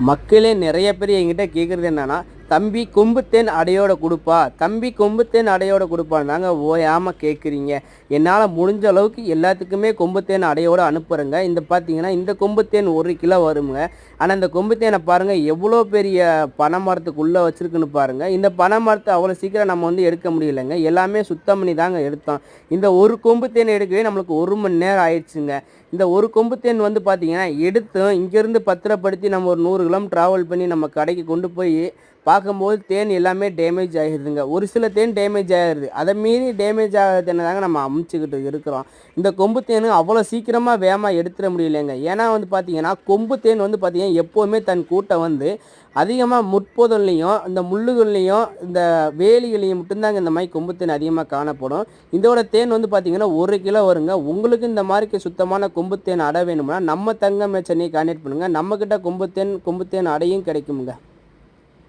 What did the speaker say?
மக்களே நிறைய பேர் என்கிட்ட கேட்குறது என்னன்னா, தம்பி கொம்புத்தேன் அடையோட குடுப்பா, தம்பி கொம்புத்தேன் அடையோட குடுப்பான்னு தாங்க ஓயாம கேட்குறீங்க. என்னால் முடிஞ்ச அளவுக்கு எல்லாத்துக்குமே கொம்புத்தேன் அடையோட அனுப்புகிறேங்க. இந்த பார்த்தீங்கன்னா இந்த கொம்புத்தேன் 1 கிலோ வருங்க. ஆனால் இந்த கொம்புத்தேனை பாருங்கள் எவ்வளோ பெரிய பனை மரத்துக்குள்ளே வச்சுருக்குன்னு பாருங்கள். இந்த பனை மரத்தை அவ்வளோ சீக்கிரம் நம்ம வந்து எடுக்க முடியலைங்க. எல்லாமே சுத்தம் பண்ணி தாங்க எடுத்தோம். இந்த ஒரு கொம்புத்தேன் எடுக்கவே நம்மளுக்கு 1 மணி நேரம் ஆயிடுச்சுங்க. இந்த ஒரு கொம்புத்தேன் வந்து பார்த்தீங்கன்னா எடுத்தோம் இங்கேருந்து பத்திரப்படுத்தி நம்ம ஒரு 100 கிலோமீட்டர் ட்ராவல் பண்ணி நம்ம கடைக்கு கொண்டு போய் பார்க்கும்போது தேன் எல்லாமே டேமேஜ் ஆகிடுதுங்க. ஒரு சில தேன் டேமேஜ் ஆகிடுது. அதை மீறி டேமேஜ் ஆகிற தேனை தாங்க நம்ம அமுச்சிக்கிட்டு இருக்கிறோம். இந்த கொம்பு தேன் அவ்வளோ சீக்கிரமாக வேகமாக எடுத்துட முடியலைங்க. ஏன்னா வந்து பார்த்தீங்கன்னா கொம்பு தேன் வந்து பார்த்தீங்கன்னா எப்போவுமே தன் கூட்டை வந்து அதிகமாக முட்பொதல்லையும் இந்த முள்ளுகள்லையும் இந்த வேலிகளையும் மட்டும்தாங்க இந்த மாதிரி கொம்பு தேன் அதிகமாக காணப்படும். இதோட தேன் வந்து பார்த்தீங்கன்னா 1 கிலோ வருங்க. உங்களுக்கு இந்த மாதிரி சுத்தமான கொம்பு தேன் அடை வேணும்னா நம்ம தங்கம் சென்னையை கான்டாக்ட் பண்ணுங்கள். நம்மக்கிட்ட கொம்பு தேன் அடையும் கிடைக்குமுங்க.